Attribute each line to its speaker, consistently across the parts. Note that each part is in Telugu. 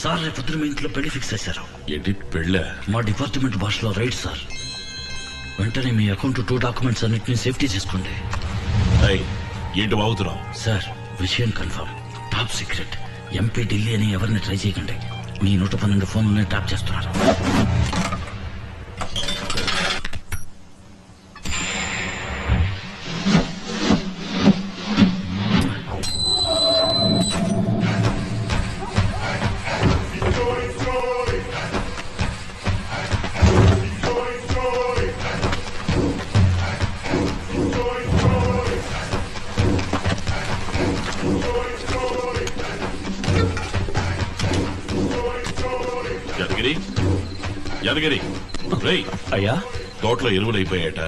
Speaker 1: సార్ రేపొద్దున మీ ఇంట్లో పెళ్లి ఫిక్స్ చేశారు.
Speaker 2: ఏంటి పెళ్ళ?
Speaker 1: మా డిపార్ట్మెంట్ భాషలో రైట్ సార్. వెంటనే మీ అకౌంట్ 2 డాక్యుమెంట్స్ అన్నిటిని సేఫ్టీ చేసుకోండి.
Speaker 2: ఏంటి బాగుతున్నావు?
Speaker 1: సార్ విషయం confirm, top secret. MP Delhi అని ఎవరిని ట్రై చేయకండి. మీ 112 ఫోన్లని ట్యాప్ చేస్తున్నారు.
Speaker 2: యాదగిరి,
Speaker 1: అయ్యా
Speaker 2: తోటలో ఎరువులు అయిపోయాట,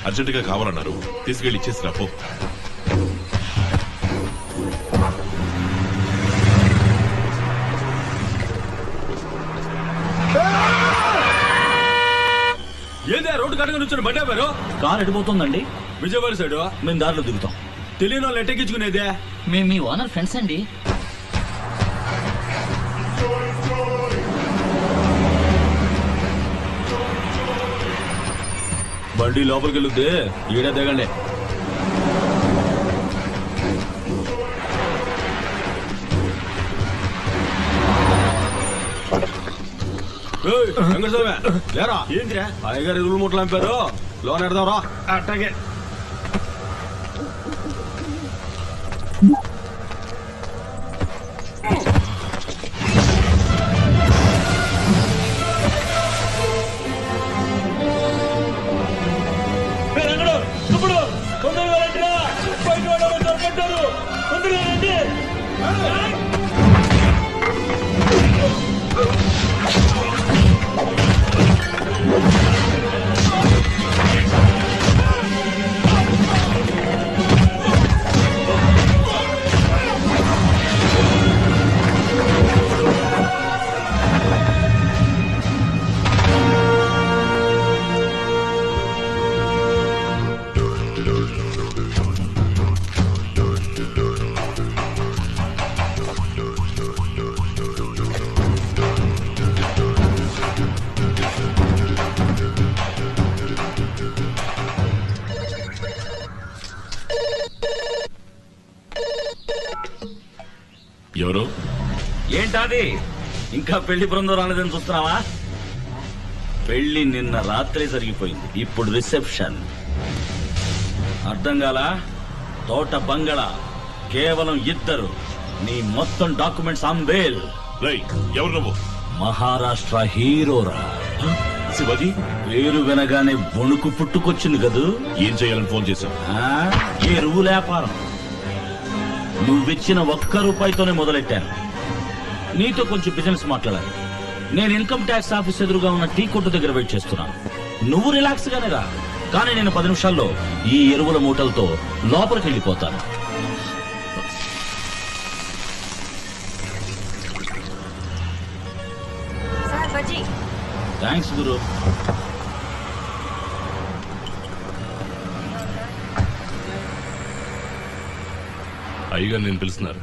Speaker 2: అర్జెంటుగా కావాలన్నారు. తీసుకెళ్లి ఇచ్చేసి రాపో.
Speaker 3: ఏదే రోడ్డు కట్టగా నుంచి బండి ఆపారు?
Speaker 1: కార్ ఎడిపోతుందండి.
Speaker 3: విజయవాడ సైడ్
Speaker 1: మేము దారిలో దిగుతాం.
Speaker 3: తెలియని వాళ్ళు ఎట్టెక్కించుకునేదే.
Speaker 4: మేము మీ ఓనర్ ఫ్రెండ్స్ అండి.
Speaker 3: బండి లోపలికి వెళ్ళొద్దే, ఈడ దిగండి. లేరా ఏంటిరా అయ్యగారు ఎరువులు మూటలు అంపారు, లోన్ ఎడదాం రా. అట్టాగే
Speaker 2: ఎవరు?
Speaker 1: ఏంటది? ఇంకా పెళ్లి బృందం రాలేదని చూస్తున్నావా? పెళ్లి నిన్న రాత్రే జరిగిపోయింది, ఇప్పుడు రిసెప్షన్. అర్థం కాలా? తోట బంగళా, కేవలం 2. నీ మొత్తం డాక్యుమెంట్స్ అంబేల్.
Speaker 2: ఎవరు నువ్వు?
Speaker 1: మహారాష్ట్ర హీరోరా.
Speaker 2: శివాజీ
Speaker 1: పేరు వినగానే వణుకు పుట్టుకొచ్చింది కదూ.
Speaker 2: ఏం చేయాలని ఫోన్ చేశావు?
Speaker 1: ఎరువు వ్యాపారం. నువ్విచ్చిన 1 రూపాయితోనే మొదలెట్టాను. నీతో కొంచెం బిజినెస్ మాట్లాడాలి. నేను ఇన్కమ్ ట్యాక్స్ ఆఫీస్ ఎదురుగా ఉన్న టీ కొట్టు దగ్గర వెయిట్ చేస్తున్నాను. నువ్వు రిలాక్స్ గానే రా, కానీ నేను 10 నిమిషాల్లో ఈ ఎరువుల మూటలతో లోపలికి వెళ్ళిపోతాను. థ్యాంక్స్ గురు.
Speaker 2: అయ్యగారు నేను పిలుస్తున్నారు.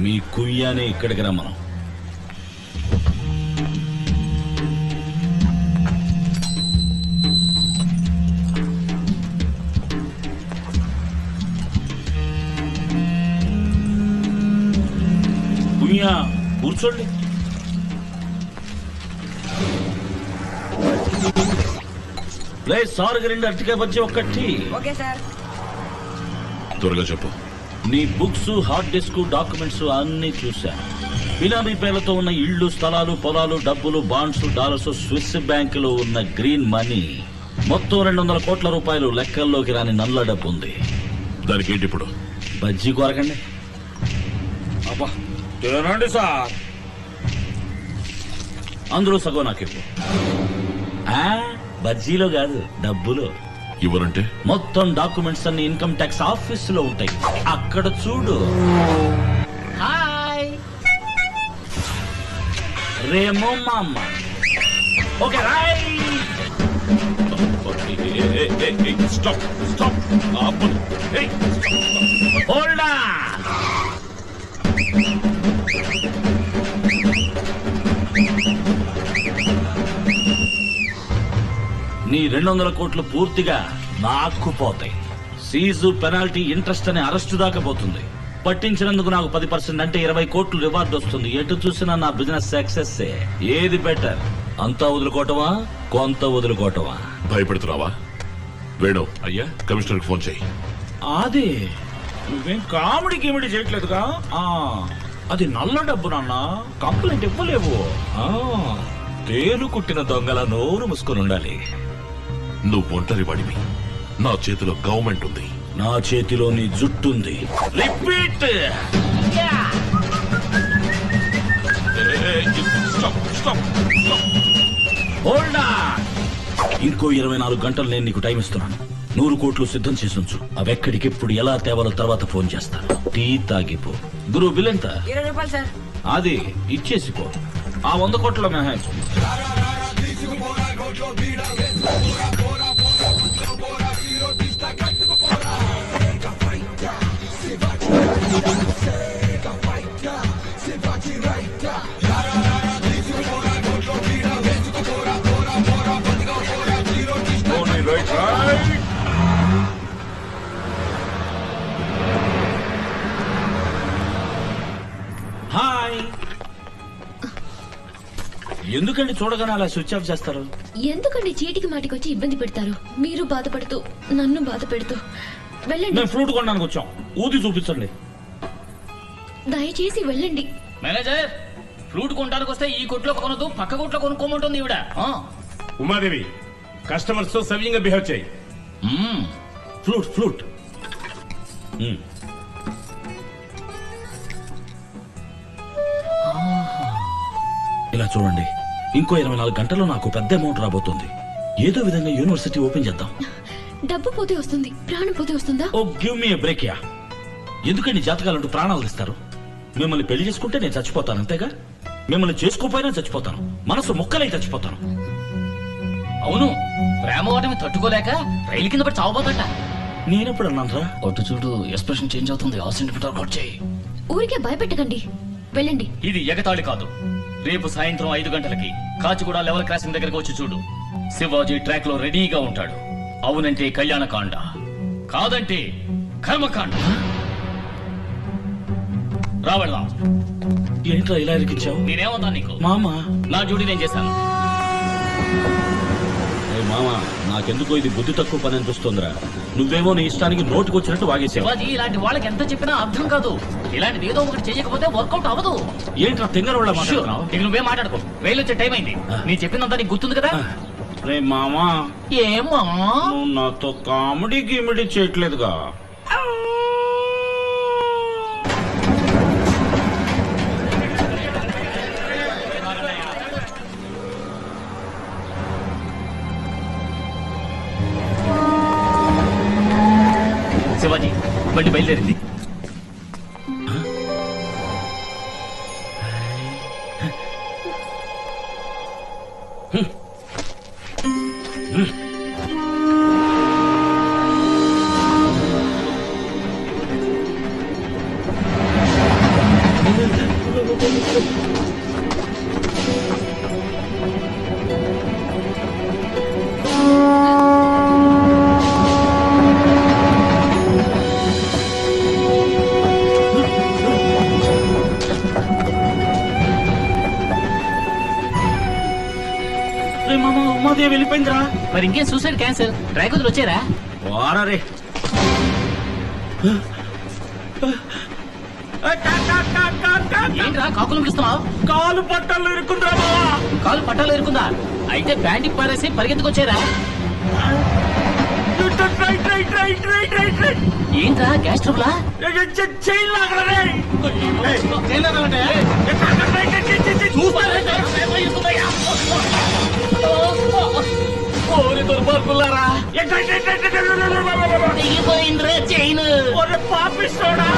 Speaker 1: మీ కుయ్యానే ఇక్కడికి రమ్మను. కుయ్యా కూర్చోండి. సార్ 2 అరటికాయ బజ్జీ, 1 టీ.
Speaker 5: Okay sir.
Speaker 2: త్వరగా చెప్పు.
Speaker 1: నీ బుక్స్, హార్డ్ డిస్క్, డాక్యుమెంట్స్ అన్ని చూశాను. బినామీ పేర్లతో ఉన్న ఇళ్లు, స్థలాలు, పొలాలు, డబ్బులు, బాండ్స్, డాలర్స్, స్విస్ బ్యాంకులో ఉన్న గ్రీన్ మనీ మొత్తం 200 కోట్ల రూపాయలు లెక్కల్లోకి రాని నల్ల డబ్బు ఉంది.
Speaker 2: దానికి ఏంటి ఇప్పుడు?
Speaker 1: బజ్జీ కొరకండి.
Speaker 3: అబ్బా తినండి సార్.
Speaker 1: అందులో సగం నాకు ఇవ్వు. బజ్జీలో కాదు, డబ్బులో.
Speaker 2: ఇవ్వరంటే?
Speaker 1: మొత్తం డాక్యుమెంట్స్ అన్ని ఇన్కమ్ ట్యాక్స్ ఆఫీస్ లో ఉంటాయి, అక్కడ చూడు. హాయ్ రేమో మామ. Okay right.
Speaker 2: Stop stop.
Speaker 1: Hold on. నీ 200 కోట్లు పూర్తిగా నాకు పోతాయి. సీజు, పెనాల్టీ, ఇంట్రెస్ట్ అనే అరెస్టు దాకా పోతుంది. పట్టించినందుకు నాకు 10% అంటే 20 కోట్లు రివార్డ్ వస్తుంది. ఎటు చూసినా నా బిజినెస్ సక్సెస్. ఏది బెటర్, అంతా వదులుకోవటమా కొంత వదులుకోవటమా?
Speaker 2: భయపెడుతున్నావా? వేణు అయ్యా, కమిషనర్ ఫోన్ చేయి.
Speaker 1: అది నువ్వేం కామెడీ గిమిడీ చేయట్లేదుగా? అది నల్ల డబ్బు నాన్న, కంప్లైంట్ ఇవ్వలేవు. తేలు కుట్టిన దొంగల నోరు మూసుకొని ఉండాలి.
Speaker 2: నువ్వు ఒంటరి వాడివి, నా చేతిలో గవర్నమెంట్ ఉంది.
Speaker 1: నా చేతిలో నీ జుట్టుంది. రిపీట్. Hold on. ఇంకో 24 గంటలు నేను నీకు టైం ఇస్తున్నాను. 100 కోట్లు సిద్ధం చేసి ఉంచు. అవెక్కడికెప్పుడు ఎలా తేవాలో తర్వాత ఫోన్ చేస్తాను. టీ తాగిపో. గురువు బిల్ ఎంత?
Speaker 5: 20 రూపాయలు సార్.
Speaker 1: అది ఇచ్చేసిపో. ఆ 100 కోట్ల మినహాయించు. హాయ్. ఎందుకండి చూడగానే అలా స్విచ్ ఆఫ్ చేస్తారు?
Speaker 6: ఎందుకండి చీటికి మాటికి వచ్చి ఇబ్బంది పెడతారు? మీరు బాధపడుతూ నన్ను బాధ పెడుతూ. వెళ్ళండి.
Speaker 1: మేము ఫ్రూట్ కొనడానికి వచ్చాం. ఊది చూపించండి.
Speaker 6: దయచేసి వెళ్ళండి.
Speaker 4: మేనేజర్, ఫ్లూట్ కొనడానికి వస్తే ఈ కొట్లో కొనదు, పక్క కొట్లో కొనుక్కోమంటుంది ఈవిడ.
Speaker 3: ఉమాదేవి, కస్టమర్స్ తో సవ్యంగా బిహేవ్ చేయి.
Speaker 1: Flute flute. ఇలా చూడండి, ఇంకో 24 గంటల్లో నాకు పెద్ద అమౌంట్ రాబోతుంది. ఏదో విధంగా యూనివర్సిటీ ఓపెన్ చేద్దాం.
Speaker 6: డబ్బు పోతే వస్తుంది, ప్రాణం పోతే వస్తుందా?
Speaker 1: Oh give me a break ya. ఎందుకండి జాతకాలంటూ ప్రాణాలు ఇస్తారు? మిమ్మల్ని పెళ్లి చేసుకుంటే నేను చచ్చిపోతాను, అంతేగా? మిమ్మల్ని చేసుకోపోయినా చచ్చిపోతాను, మనసు ముక్కలై చచ్చిపోతాను.
Speaker 4: అవును, ప్రేమ వాటిని తట్టుకోలేక రైలు కింద పడి చావబోతట.
Speaker 1: నేనెప్పుడు అన్నానరా?
Speaker 4: అటు చూడు, ఎక్స్ప్రెషన్ చేంజ్ అవుతుంది. ఆ సెంటిమీటర్ కట్ చేయి.
Speaker 6: ఊరికే భయపెట్టకండి, వెళ్ళండి.
Speaker 4: ఇది ఎగతాళి కాదు. రేపు సాయంత్రం 5 గంటలకి కాచిగూడ లెవెల్ క్రాసింగ్ దగ్గరకు వచ్చి చూడు. శివాజీ ట్రాక్ లో రెడీగా ఉంటాడు. అవునంటే కళ్యాణకాండ, కాదంటే కర్మకాండ. రావడదాం.
Speaker 1: ఏంట్రా ఇలా ఇరికించావు?
Speaker 4: నేనేమన్నా నీకు?
Speaker 1: మామ,
Speaker 4: నా డ్యూటీ నేను చేశాను.
Speaker 1: మామ, నాకెందుకో ఇది బుద్ధి తక్కువ పని అనిపిస్తోందిరా. నువ్వేమో నీ ఇష్టానికి నోటికొచ్చినట్టు వాగేసావు.
Speaker 4: శివాజీ, ఇలాంటి వాళ్ళకి ఎంత చెప్పినా అర్థం కాదు. ఇలాంటిది ఏదో ఒకటి చేయకపోతే వర్కౌట్ అవ్వదు.
Speaker 1: ఏంట్రా తింగరవాళ్ళ మాట్లాడుతున్నావు?
Speaker 4: నీకు నువ్వే మాట్లాడుకో. రైలు వచ్చే టైం అయింది. నీ చెప్పిందంతా నీకు గుర్తుంది కదా?
Speaker 1: రే మామా,
Speaker 4: ఏమా
Speaker 1: నువ్వు నాతో కామెడీ గిమిడీ చేయట్లేదుగా?
Speaker 4: శివాజీ, బండి బయలుదేరింది.
Speaker 1: ఉమాదేవి వెళ్ళిపోయిందిరా.
Speaker 4: మరి ఇంకేం, సూసైడ్ క్యాన్సిల్. ట్రాక్ వదిలి వచ్చారా?
Speaker 1: వారే
Speaker 4: ఏంట్రా కాకులు పిలుస్తున్నావు?
Speaker 1: కాలు పట్టాలు ఇరుకుందిరా బావా.
Speaker 4: కాలు పట్టాలు ఇరుకుందా? అయితే ప్యాంటికి పారేసి పరిగెత్తుకొచ్చారా? ఏంట్రా గ్యాస్ ట్రబులా? దుర్మార్గులారా, తెగిపోయిందిరా చైన్.
Speaker 1: పాపిస్తోడా.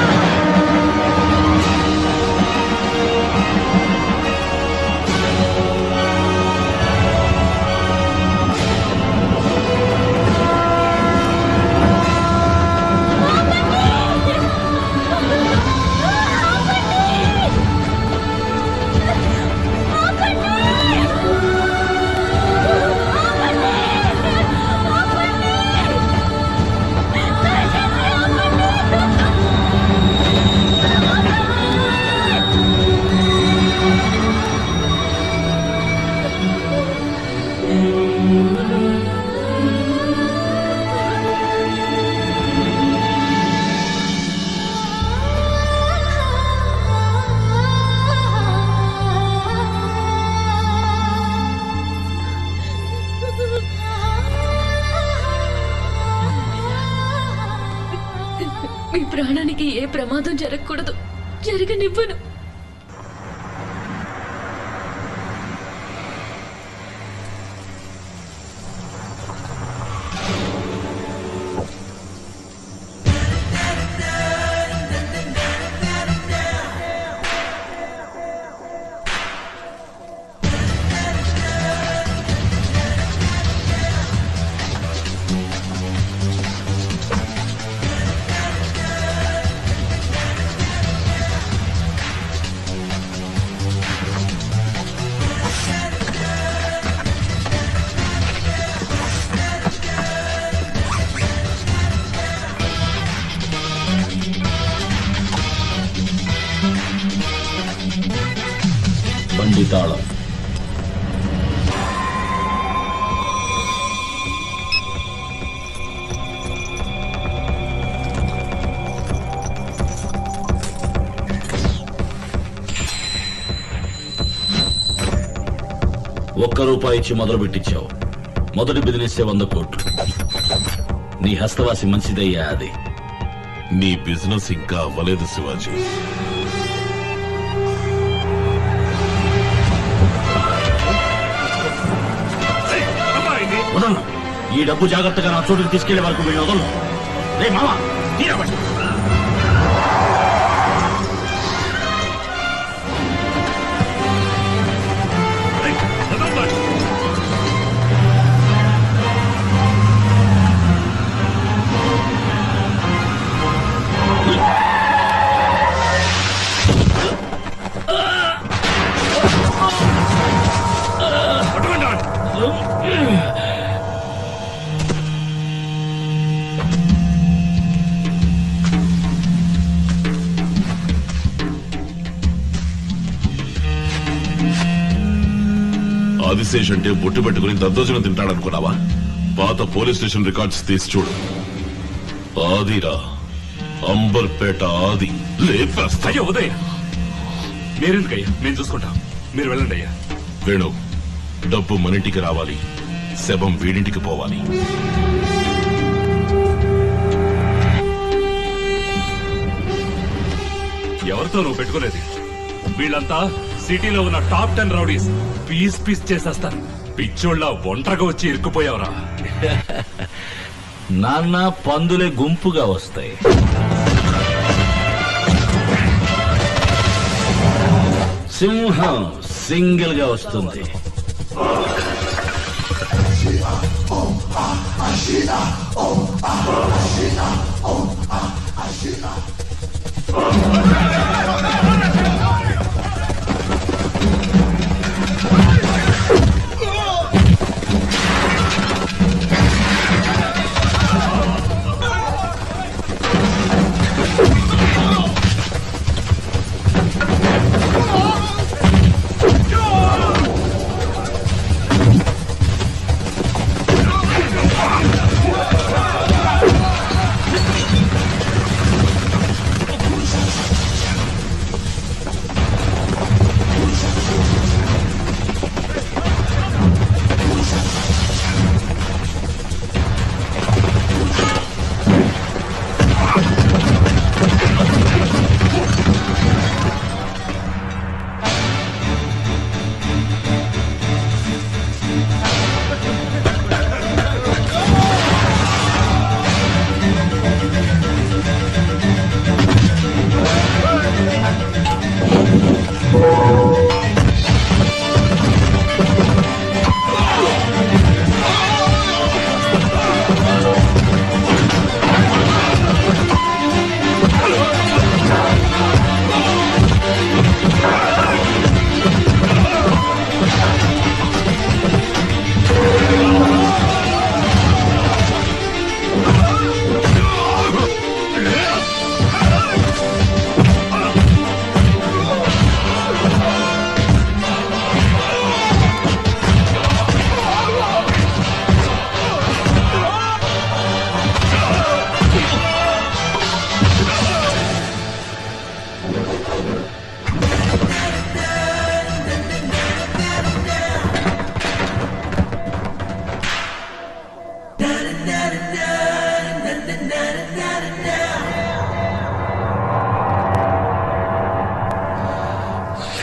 Speaker 6: మీ ప్రాణానికి ఏ ప్రమాదం జరగకూడదు, జరగనివ్వను.
Speaker 1: బండి తాళం. ₹1 ఇచ్చి మొదలు పెట్టించావు. మొదటి బిజినెస్ 100 కోట్లు. నీ హస్తవాసి మంచిదయ్యా. అది
Speaker 2: నీ బిజినెస్ ఇంకా అవ్వలేదు శివాజీ.
Speaker 1: వదలను. ఈ డబ్బు జాగ్రత్తగా నా చోటుకి తీసుకెళ్లే వరకు వీళ్ళు వదలను. రే మామా, తీరబడి.
Speaker 2: ఆదిశేష్ అంటే బొట్టు పెట్టుకుని దద్దోజనం తింటాడనుకున్నావా? పాత పోలీస్ స్టేషన్ రికార్డ్స్ తీసి చూడు. ఆదిరా, అంబర్పేట ఆది. లేపేస్తా.
Speaker 5: అయ్యో ఉదయ్, మీరెందుకయ్యా? మేము చూసుకుంటాం, మీరు వెళ్ళండి అయ్యా.
Speaker 2: వేణు, డబ్బు మనింటికి రావాలి, శవం వీడింటికి పోవాలి.
Speaker 5: ఎవరితో నువ్వు పెట్టుకోలేదు? వీళ్ళంతా సిటీలో ఉన్న టాప్ 10 రౌడీస్. పీస్ పీస్ చేసేస్తారు. పిచ్చోళ్ళ ఒంటరిగా వచ్చి ఇరుక్కుపోయావరా?
Speaker 1: నాన్న, పందులే గుంపుగా వస్తాయి. సింహం సింగిల్ గా వస్తుంది.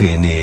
Speaker 7: విని